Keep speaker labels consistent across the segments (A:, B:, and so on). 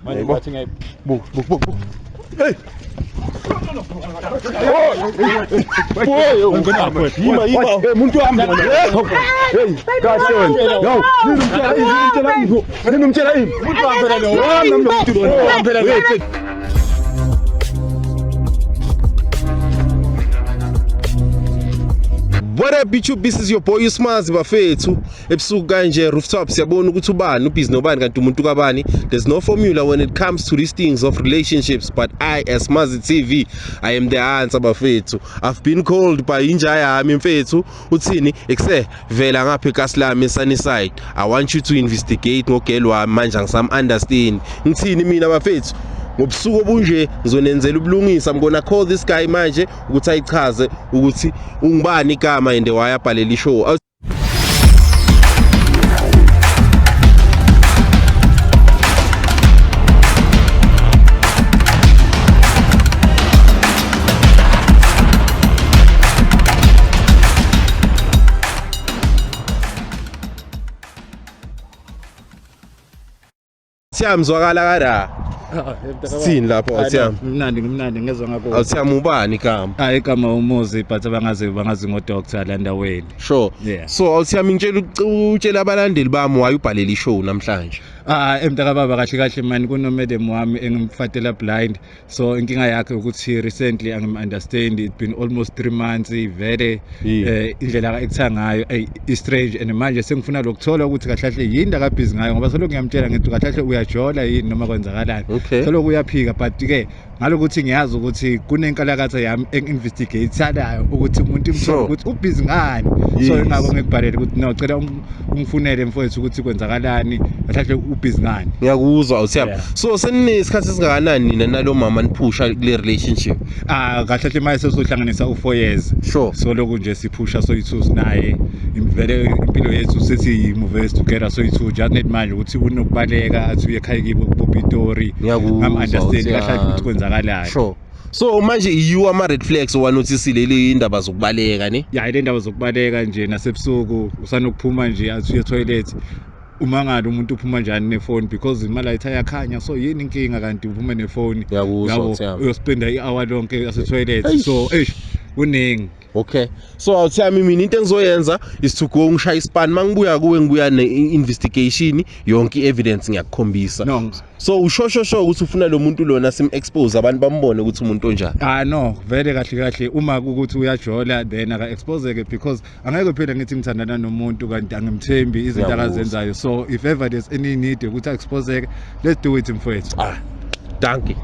A: manje bathi ngeke
B: Buk. Hey. Yima. Umuntu wami. Hey, kahle. Yo, nimtshela yini? Umuntu waphela lo. Wami umuntu lo. Waphela lo. What up YouTube, this is your boy Usmazi bafethu. Ebusuku kanje rooftop siyabona ukuthi ubani ubhizi nobani kanti umuntu kabani. There's no formula when it comes to these things of relationships, but I as Mazi TV, I am the answer bafethu. I've been called by inja yami mfethu uthini ekse vela ngapha eKaslami Sunnyside. I want you to investigate ngogelo wami manje ngisam understand. Ngithini mina bafethu? Ngobusuku obunje ngizonenzela ubulungisa. I'm gonna call this guy manje ukuthi ayichaze ukuthi ungibani igama and wayabhalela ishow. Siyamzwakala kada. Sini lapho awuthiyami.
A: Ngimnandi ngezwe ngakho.
B: Awuthiyami ubani igama?
A: Igama Umuzi but bangazi ngo-doctor la ndaweni.
B: Sure.
A: Yeah.
B: So awuthiyami ngitshela abalandeli bami wayubhalela ishow namhlanje.
A: Emntaka baba kahle mani kunomedem wami engimfatela blind. So inkinga yakhe ukuthi recently angim-understand, it been almost 3 months vele indlela ekutha ngayo strange and manje sengifuna lokuthola ukuthi kahle yini akabhizi ngayo ngoba solo ngiyamtshela ngithi kahle uyajola yini noma kwenzakalani. Solo kuyaphika but ke ngalokuthi ngiyazi ukuthi kunenkalakatha yami enginvestigate-alayo ukuthi umuntu imthola ukuthi ubhizi ngani. So ingakho ngikubhalele ukuthi no cela ungifunele mfowethu ukuthi kwenzakalani kahle ubhizi ngani.
B: Ngiyakuzwa awuthiyami. So seninesikhathi esingakanani nina nalo mama niphusha kule relationship?
A: Kahle manje sesohlanganisa u4 years.
B: Sure.
A: So lokho nje siphusha soyi2 naye vele impilo yethu sethi move together soyi2 just net manje ukuthi unokubaleka athi uye ekhaya kibo kuPitori. Ngam-understand kahle ukuthi kwenzakalani.
B: Sure. So manje you ama red flags owanotisile le indaba zokubaleka ne?
A: Yeah, ile ndaba zokubaleka nje nasebusuku usanokuphuma nje athi uye toilet. Uma ngabe umuntu uphuma njani nefone because imalayithi ayakhanya, so yini inkinga kanti uphuma nefone?
B: Yabo
A: uyospenda i-hour lonke ase toilet. So kuningi.
B: Okay. So awuthiyami mina into engizoyenza is to go ngishaya ispan mangibuya kuwe ngibuya ne-investigation yonke evidence ngiyakukhombisa.
A: No.
B: So ushosho ukuthi ufuna lo muntu lona sim expose abantu bambone ukuthi umuntu onjani.
A: No, vele kahle uma ukuthi uyajola then aka expose ke because angeke phela ngithi ngithandana nomuntu kanti angimthembi izinto akazenzayo. So if ever there's any need ukuthi expose, let's do it mfowethu.
B: Thank you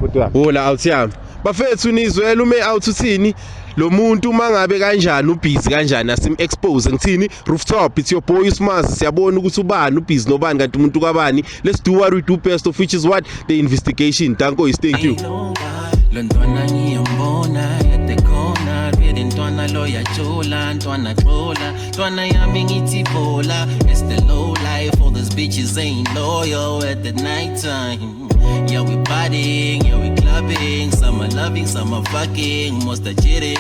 A: bhuti wami.
B: Hola awuthiyami. Bafethu nizwela ume out uthini lo muntu mangabe kanjani ubhizi kanjani asim expose ngithini rooftop. It's your boy Usmazi. Siyabona ukuthi ubani ubhizi nobani kanti umuntu kabani. Let's do what we do best of which is what the investigation. Thank you.
C: Lontwana ngiyambona yatekona vele ntwana lo yajola ntwana xola ntwana yami ngithi bola. It's the low life, all these bitches ain't loyal at the night time. Yeah, we partying, yeah, we clubbing. Some are loving, some are fucking, most are cheating.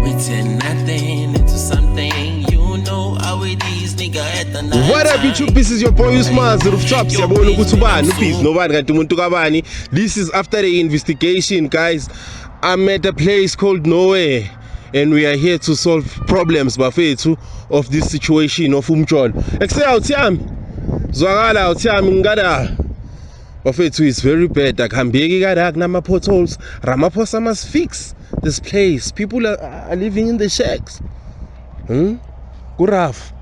C: We turn nothing into something. You know how it is, nigga, at the night.
B: What up YouTube, this is your boy Usmazi rooftop. Siyabona ukuthi ubani ubhizi nobani kanti umuntu kabani. This is after the investigation, guys. I'm at a place called Nowhere and we are here to solve problems bafethu of this situation of umjolo. Ekuse awuthiyami. Zwakala awuthiyami ngikada. Bafethu is very bad. Akuhambeki kada kunama potholes. Ramaphosa must fix this place. People are living in the shacks. Kuraf.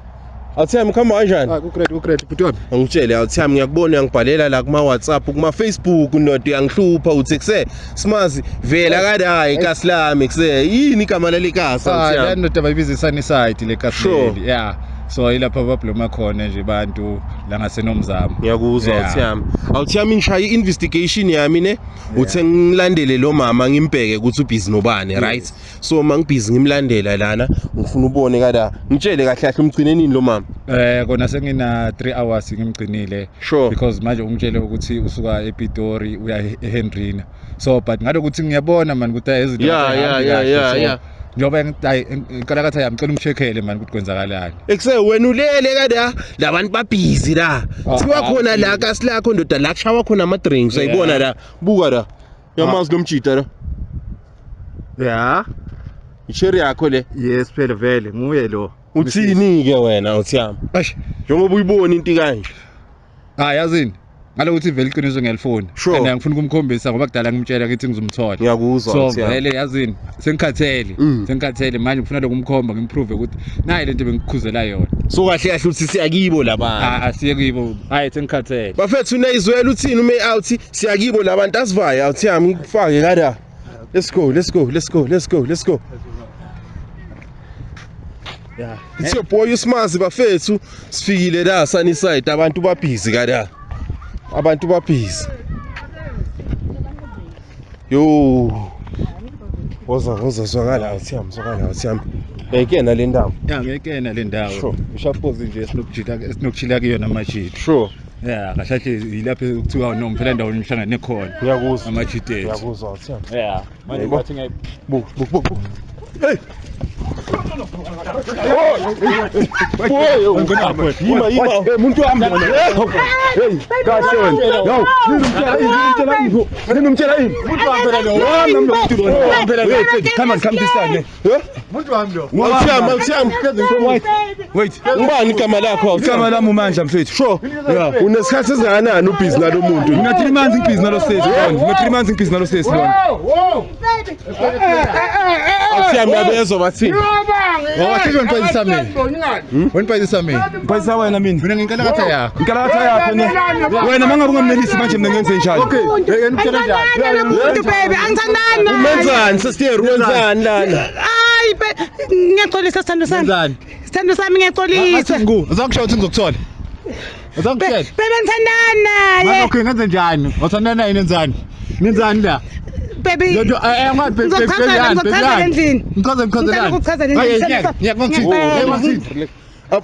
B: Awuthiyami khamba kanjani?
A: Kukredi bhuti wami.
B: Angitshele awuthiyami ngiyakubona uyangibhalela la kuma WhatsApp kuma Facebook nodo yangihlupha uthi kuse Smazi vela kada eKaslami kuse yini igama lelikasa awuthiyami.
A: La nodo abayibiza Sunnyside le Kaslami. Yeah. So ilapha ababloma khona nje abantu la ngasenomzamo.
B: Ngiyakuzwa awuthiyami ngishaya investigation yami ne uthe ngilandele lo mama ngimbheke ukuthi ubhizi nobani, right? So mangibhizi ngimlandela lana ngifuna ubone kada ngitshele kahle umgcine nini lo mama.
A: Kona sengina 3 hours ngimgcinile because manje ungitshele ukuthi usuka ePitori uya eHenrina. So but ngalokuthi ngiyabona man ukuthi ezinto
B: yeah.
A: njoba inkalakatha yami ngicela ungicheckele man ukuthi kwenzakalani.
B: Ekuse wena ulele kada labantu ba busy la. Siwa khona la kasi lakho ndoda la kushawa khona ama drinks uyibona la. Buka la. Yamazi lomjita la.
A: Yeah.
B: Icherry yakho le.
A: Yes phela vele nguye lo.
B: Uthini ke wena uthiyami?
A: Eish,
B: njengoba uyibona into kanje.
A: yazini. Ngalokuthi vele iqiniso ngelifoni.
B: Sure.
A: And ngifuna ukumkhombisa ngoba kudala ngimtshela ukuthi ngizomthola.
B: Ngiyakuzwa
A: So
B: uthiyami.
A: vele yazini sengikhathele. Sengikhathele manje ngifuna lokumkhomba ngimprove ukuthi nayi lento bengikukhuzela yona.
B: So kahle kahle uthi siyakibo labantu.
A: Asiye kibo. Hayi sengikhathele.
B: Bafethu unayizwela uthini ume out siyakibo labantu asivaya uthiyami ngikufake kada. Let's go.
A: Yeah.
B: It's your boy uSmazi bafethu sifikile la Sunnyside abantu ba busy kada. Abantu ba busy. Yo. Woza zwakala uthiyami. Ekena le ndawo.
A: Yeah, ngekena le ndawo.
B: Sure.
A: Ushapoze nje esinokujila kuyona amajidi.
B: Sure.
A: Yeah, kahle yilapho kuthiwa no phela ndawo nihlangane khona.
B: Ngiyakuzwa.
A: Amajidi.
B: Ngiyakuzwa uthiyami.
A: Yeah. Manje
B: Yebo.
A: bathi ngayi
B: Buk. Hey. Yima. Umuntu wami. Hey, gasho. Yo, ngimtshela ini. Umuntu wami phela lo. Wami umuntu lo. Wait, come this side. Umuntu wami lo. Wait. Ngubani igama lakho?
D: Igama lami uMandla mfethu.
B: Sure. Yeah. Unesikhathi esingakanani ubhizi nalo muntu?
D: Ngina 3 months ngibhizi nalo sesi lona. Ngina 3 months ngibhizi nalo sesi lona.
B: Uthiyami yabezwa bathini?
A: Wathi ngipayisa mina. Wenipayisa mina.
D: Mpayisa wena mina.
A: Mina nginkalakatha yakho.
D: Inkalakatha yakho ne. Wena mangabe ungamnelisi manje mina ngenze njani?
A: Okay. Ngiyakutshela njani?
E: Umuntu baby angithandana.
B: Umenzani sister wenzani lana?
E: Hayi ngiyaxolisa sithando sami.
A: Wenzani?
E: Sithando sami ngiyaxolisa.
A: Azangisho ukuthi ngizokuthola. Azangitshela.
E: Baby ngithandana.
A: Manje okay ngenze njani? Wathandana yini nenzani? Nenzani la?
E: Baby.
A: Ngichaza endlini.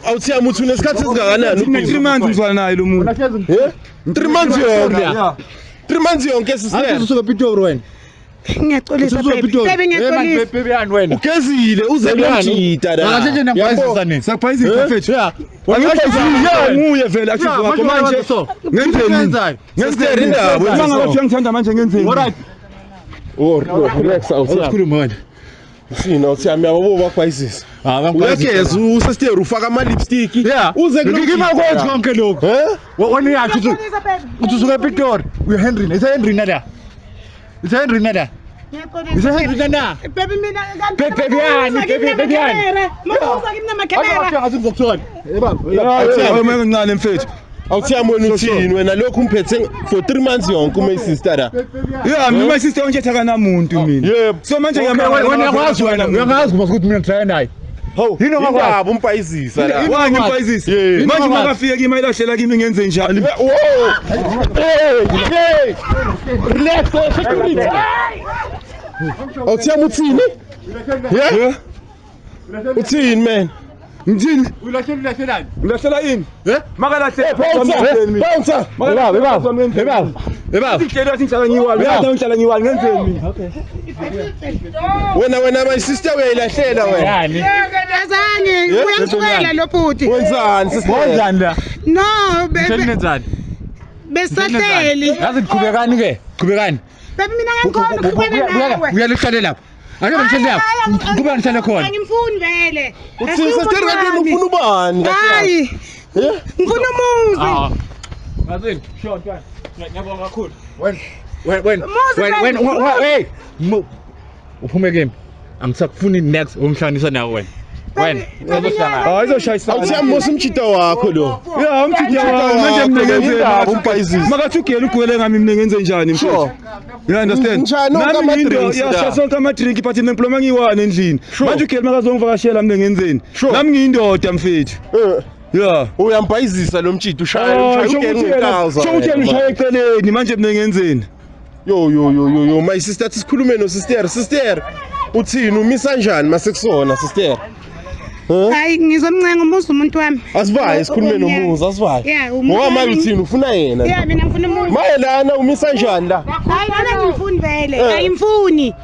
B: Awuthiyami uthi unesikhathi esingakanani
D: Ngina 3 months ngizwana naye lo muntu.
B: 3 months yonke. 3 months yonke sister.
A: Usuka ePitori wena.
E: Ngiyaqolisa baby ngiyaqolisa.
A: Baby yani wena.
B: Ugezile uze kuyajida la.
A: Akahle nje ngiyabhayisa nini?
D: Sakuphayiza mfethu.
B: Wangiphayiza
D: nguye vele athi wakho manje. Ngenzeni?
B: Ngenzeni indaba?
D: Mangabe uyangithanda manje ngenzeni?
A: Alright.
B: Oh, relax awuthiyami.
A: Ukhuluma wena.
B: Sina uthiyami yabo bakwayisisa. Uyageza usister ufaka ama lipstick. Uze
A: ngikimakwenzi konke lokho. Wona yathi uthi usuka ePitori. Uya Henry, isa Henry nada. Isa Henry nada. Isa Henry nada.
E: Baby mina
A: Baby yani.
E: Mawuza kimi namakhamera.
A: Ngizokuthola.
D: Awume kancane mfethu.
B: Awuthiyami wena uthini wena lokhu umphethe for 3 months yonke uma sister la.
D: Yeah, mina sister onjetha kanamuntu mina.
B: Yebo.
D: So manje
A: Wena yakwazi wena. Uyakwazi ukuthi mina ngithaya naye.
B: Yini ngakwazi umpayizisa la.
D: Wangimpayizisa. Manje makafika kimi ilahlela kimi ngenze njani?
B: Hey. Relax security. Awuthiyami uthini? Yeah. Uthini man?
D: Ngithini?
A: Ulahlela.
D: Ngilahlela yini? Makalahle.
B: Bouncer.
D: Beba. Ngicela ukuthi ngihlala ngiwali. Ngihlala ngiwali ngenzeni mina? Okay.
B: Wena my sister uyayilahlela wena.
A: Yani.
E: Azange uyangithwela lo bhuti.
B: Wenzani sister?
A: Wenzani la?
E: No
A: Ngithini
E: baby.
A: nenzani?
E: Besahleli.
A: Yazi qhubekani ke? Qhubekani.
E: Baby mina ngiyakhona ukukhuluma nawe.
A: Uyalihlale lapha. Ake ngihlale lapha. Kuba ngihlale khona.
E: Ngimfuni vele.
B: Uthi sister kanti ufuna ubani?
E: Hayi. Ngifuna umuzi.
A: Yazini, short one. Ngiyabonga kakhulu. Wena. Uphume kimi. Angisakufuni next ongihlanganisa nawe wena. Wena, uzohlangana.
D: Izoshayisa.
B: Awuthiyami umjida wakho lo.
D: Yeah, umjida manje mina ngenze
B: umpayizisa.
D: Makathi ugela ugwele ngami mina ngenze njani mfethu? You understand?
B: Ngishaya nonke ama-drinks la.
D: Yashaya sonke ama-drink but mina ngiphuma ngiwane endlini. Manje ugela makazongivakashela mina ngenzeni? Nami ngiyindoda mfethu. Yeah.
B: Uyampayizisa lo mjida ushaya ngekhaza.
D: Sho ukuthi ngishaya eceleni manje mina ngenzeni?
B: Yo my sister athi sikhulume no sister. Uthini umisa kanjani masekusona sister?
E: Hayi ngizomncenga umuzi umuntu wami.
B: Asibaye sikhulume nomuzi asibaye.
E: Yeah,
B: ngoba manje uthini ufuna yena?
E: Yeah mina ngifuna umuzi.
B: Mayelana umisa kanjani la?
E: Hayi mina ngimfuni vele. Ayimfuni.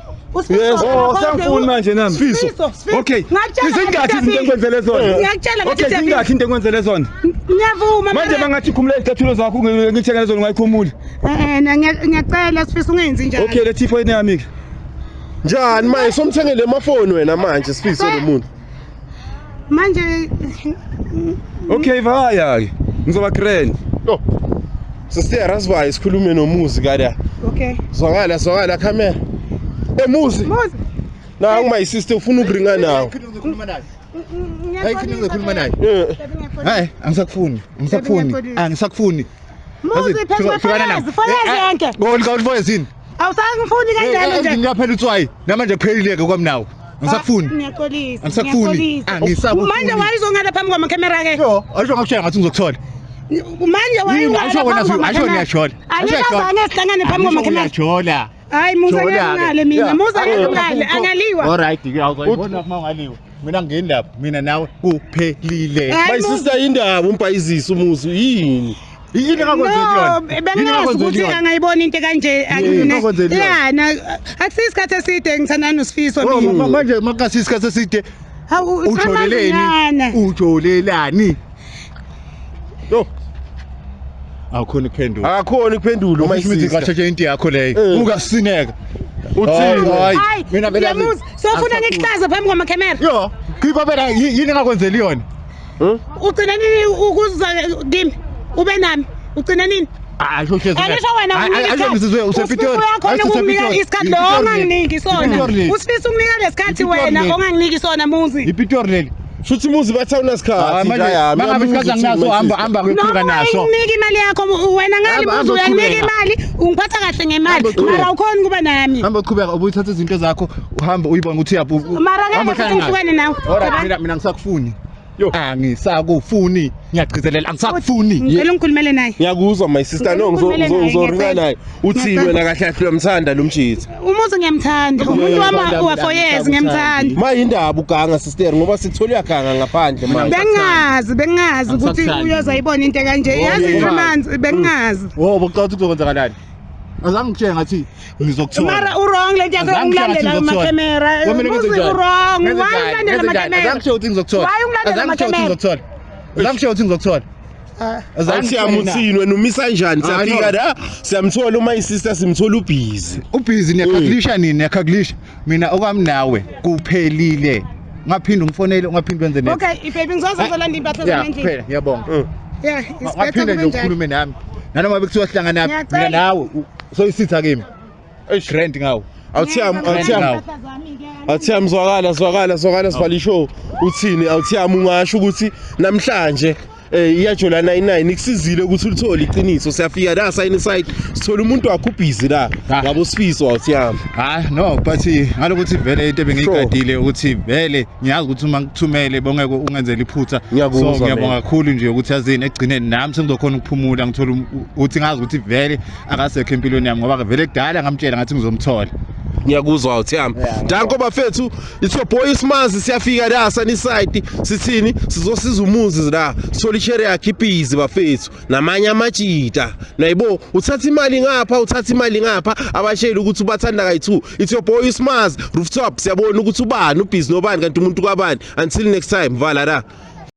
B: Yes.
D: Oh, sangifuni manje nami.
B: Sifiso.
D: Okay. Izingathi izinto engikwenzele zona.
E: Ngiyakutshela
D: Okay, izingathi into engikwenzele zona.
E: Ngiyavuma
D: Manje mangathi khumula izicathulo zakho ngithengele zona ungayikhumuli.
E: ngiyacela Sifiso ungenzi njalo.
D: Okay, lethi phone yami ke.
B: Njani manje somthengele amafoni wena manje Sifiso lo muntu.
E: Manje
B: Okay, vaya ke. Ngizoba grand. Yo. Sister Rasbayi sikhulume nomuzi kada.
E: okay.
B: Zwakala camera. Muzi.
E: Muzi.
B: Na my sister ufuna ukuringa nawe.
A: Ngizokhuluma naye. Hayi, angisakufuni. Angisakufuni.
E: Muzi phezulu foyezi yonke.
A: Ngolifozini.
E: Awusangifuni kanjalo nje.
A: Ngiyaphela utswayi. Namanje kuphelile kwami nawo. Angisakufuni.
E: Ngiyaxolisa.
A: Angisakufuni. Angisakufuni.
E: Manje wayizongala phambi kwamakamera ke.
A: Yo, asho ngakushaya ngathi ngizokuthola.
E: Manje wayingala.
A: Asho niyashola.
E: Angiyazange sihlangane phambi kwamakamera.
A: Niyashola.
E: Hayi muza ngale mina. Muza ngale angaliwa.
A: Alright, ngiyawuzayibona uma ungaliwa. Mina ngingeni lapha. Mina nawe kuphelile.
B: My sister indaba umpayizisa umuzi yini?
A: Yini ngakwenzela?
E: Bengazi ukuthi angayibona into kanje yana akusisikhathi eside ngithanda noSifiso mina.
A: Manje makasi isikhathi eside.
E: Hawu
A: Ujoleleni? Ujolelani?
B: Yo,
A: awukhona ukuphendula.
B: akakhona ukuphendula my
A: Umithi
B: sister.
A: kahle into yakho leyo. Ungasineka.
B: Uthini?
A: Hayi, mina phela
E: sofuna ngikuhlaza phambi kwamakamera.
A: Yo, khipha phela yini engakwenzeli yona?
E: Ugcina nini ukuza kimi? Ube nami. Ugcina nini?
A: Asho hlezi.
E: Angisho wena
A: Asho usepitoni.
E: Uyakhona ukunginika isikhathi lo onganginiki sona. Usifisa unginika lesikhathi wena onganginiki sona muzi.
A: Ipitori leli.
B: Futhi umuzi bathawuna sikhathi.
A: Mangabe isikhathi anginaso hamba kwephuka naso.
E: Unginika imali yakho wena ngani muzi uyanginika imali ungiphatha kahle ngemali mara ukhona kuba nami.
A: Hamba uqhubeka ubuyithatha izinto zakho uhambe uyibona ukuthi yaphi.
E: Mara ngeke ngihlukane nawe.
A: Alright, mina ngisakufuni. Yo, angisakufuni. Ngiyagcizelela angisakufuni.
E: Ngicela ungikhulumele naye.
B: Ngiyakuzwa my sister no ngizoringa naye. Uthini wena kahle kahle uyamthanda lo mshithi?
E: Umuzi ngiyamthanda. Umuntu wami uwafoyezi ngiyamthanda.
B: Ma indaba uganga sister ngoba sithole uyaganga ngaphandle manje.
E: Bengazi ukuthi uyozayibona into kanje. Yazi amanzi bengazi.
A: Oh, bokucathi kuzokwenzakalani? Azange ngitshela ngathi ngizokuthola.
E: Mara wrong lento yakho ngilandela amakamera. Umuzi wrong. Wayilandela amakamera.
A: Azange ngitshela ukuthi ngizokuthola. Azange ngitshela ukuthi ngizokuthola.
B: Asiyamutini wena umisa kanjani siyafika la siyamthola uma isister simthola ubhizi.
A: Ubhizi niyakhakulisha nini niyakhakulisha. Mina okwami nawe kuphelile. Ngaphinda ngifonele ungaphindi wenze nini?
E: Okay, baby ngizozolanda impahla zamendlini.
A: Phela ngiyabonga.
E: Yeah, it's
A: Ngaphinde
E: better
A: nje ukhulume nami. Nanoma bekuthiwa sihlangana naphi mina nawe soyisitha kimi. Grant ngawo.
B: Awuthiyami zwakala sivala ishow. Uthini awuthiyami ungasho ukuthi namhlanje iyajola 99 ikusizile ukuthi ulithole iqiniso siyafika la sign side sithola umuntu wakho ubhizi la ngabo Sifiso awuthiyami.
A: Hayi no but ngalokuthi vele into ebengiyigadile ukuthi vele ngiyazi ukuthi uma ngithumele bongeke ungenzele iphutha. So ngiyabonga kakhulu nje ukuthi yazini egcineni nami sengizokhona ukuphumula ngithola ukuthi ngazi ukuthi vele akasekho empilweni yami ngoba vele kudala ngamtshela ngathi ngizomthola.
B: Ngiyakuzwa awuthiyami. Danko bafethu it's your boy Smazi siyafika la sunny side sithini sizosiza umuzi la sithola ichere yakhe ibhizi bafethu namanye amajita nayibo uthatha imali ngapha abashayeli ukuthi ubathanda kayi2 it's your boy Smazi rooftop siyabona ukuthi ubani ubhizi nobani kanti umuntu kwabani until next time vala la.